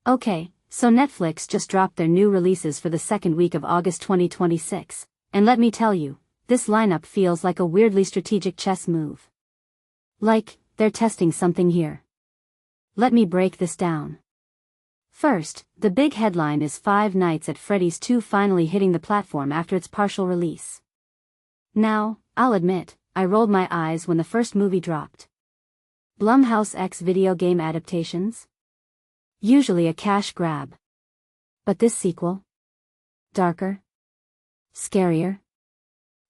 Okay, so Netflix just dropped their new releases for the second week of August 2026, and let me tell you, this lineup feels like a weirdly strategic chess move. Like, they're testing something here. Let me break this down. First, the big headline is Five Nights at Freddy's 2 finally hitting the platform after its partial release. Now, I'll admit, I rolled my eyes when the first movie dropped. Blumhouse X video game adaptations? Usually a cash grab. But this sequel? Darker? Scarier?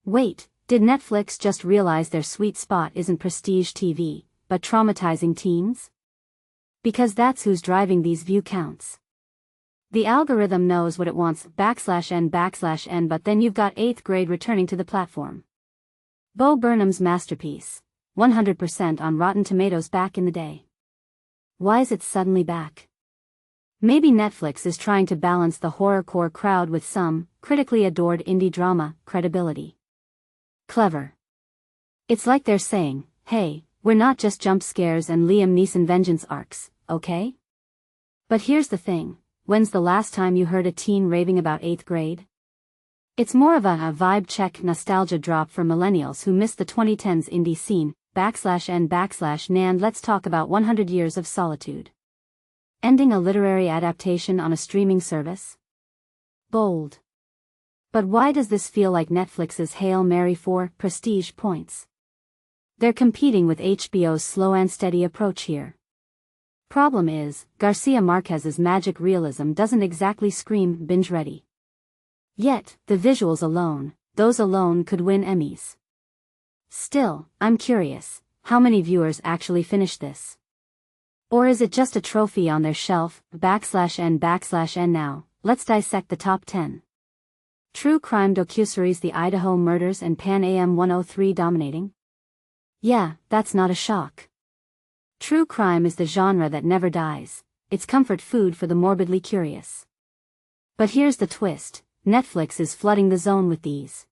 Wait, did Netflix just realize their sweet spot isn't prestige TV, but traumatizing teens? Because that's who's driving these view counts. The algorithm knows what it wants /n/n, but then you've got 8th grade returning to the platform. Bo Burnham's masterpiece, 100% on Rotten Tomatoes back in the day. Why is it suddenly back? Maybe Netflix is trying to balance the horrorcore crowd with some, critically adored indie drama, credibility. Clever. It's like they're saying, hey, we're not just jump scares and Liam Neeson vengeance arcs, okay? But here's the thing, when's the last time you heard a teen raving about 8th grade? It's more of a vibe check nostalgia drop for millennials who missed the 2010s indie scene, /n/nan. Let's talk about 100 Years of Solitude. Ending a literary adaptation on a streaming service? Bold. But why does this feel like Netflix's Hail Mary for prestige points? They're competing with HBO's slow and steady approach here. Problem is, Garcia Marquez's magic realism doesn't exactly scream binge-ready. Yet, the visuals alone, those alone could win Emmys. Still, I'm curious, how many viewers actually finish this? Or is it just a trophy on their shelf, /n/n now? Let's dissect the top 10. True crime docuseries: The Idaho Murders and Pan Am 103 dominating? Yeah, that's not a shock. True crime is the genre that never dies, it's comfort food for the morbidly curious. But here's the twist, Netflix is flooding the zone with these.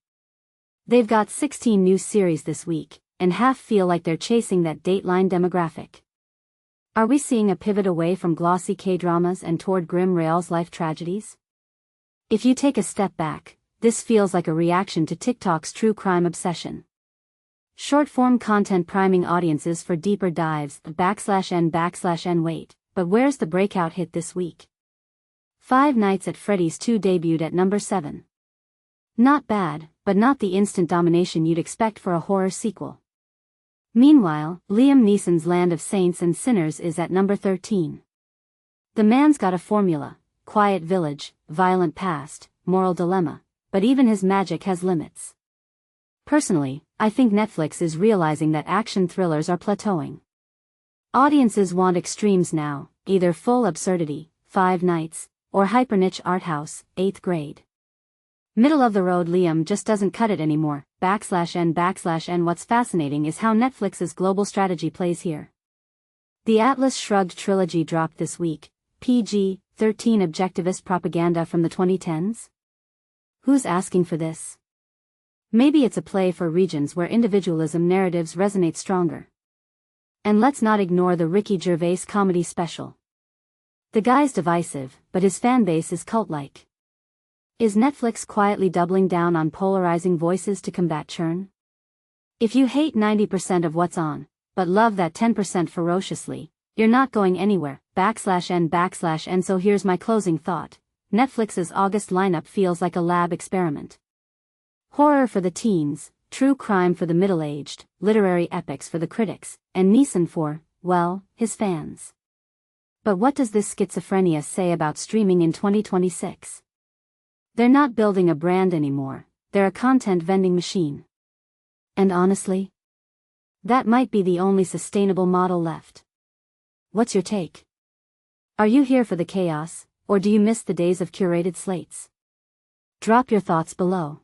They've got 16 new series this week, and half feel like they're chasing that Dateline demographic. Are we seeing a pivot away from glossy K-dramas and toward grim real-life tragedies? If you take a step back, this feels like a reaction to TikTok's true crime obsession. Short-form content priming audiences for deeper dives, /n/n. Wait, but where's the breakout hit this week? Five Nights at Freddy's 2 debuted at number 7. Not bad, but not the instant domination you'd expect for a horror sequel. Meanwhile, Liam Neeson's Land of Saints and Sinners is at number 13. The man's got a formula: quiet village, violent past, moral dilemma, but even his magic has limits. Personally, I think Netflix is realizing that action thrillers are plateauing. Audiences want extremes now, either full absurdity, Five Nights, or hyper-niche art house, 8th grade. Middle-of-the-road Liam just doesn't cut it anymore, /n/n. What's fascinating is how Netflix's global strategy plays here. The Atlas Shrugged trilogy dropped this week, PG-13 objectivist propaganda from the 2010s? Who's asking for this? Maybe it's a play for regions where individualism narratives resonate stronger. And let's not ignore the Ricky Gervais comedy special. The guy's divisive, but his fanbase is cult-like. Is Netflix quietly doubling down on polarizing voices to combat churn? If you hate 90% of what's on, but love that 10% ferociously, you're not going anywhere, /n/n. So here's my closing thought. Netflix's August lineup feels like a lab experiment. Horror for the teens, true crime for the middle-aged, literary epics for the critics, and Neeson for, well, his fans. But what does this schizophrenia say about streaming in 2026? They're not building a brand anymore, they're a content vending machine. And honestly, that might be the only sustainable model left. What's your take? Are you here for the chaos, or do you miss the days of curated slates? Drop your thoughts below.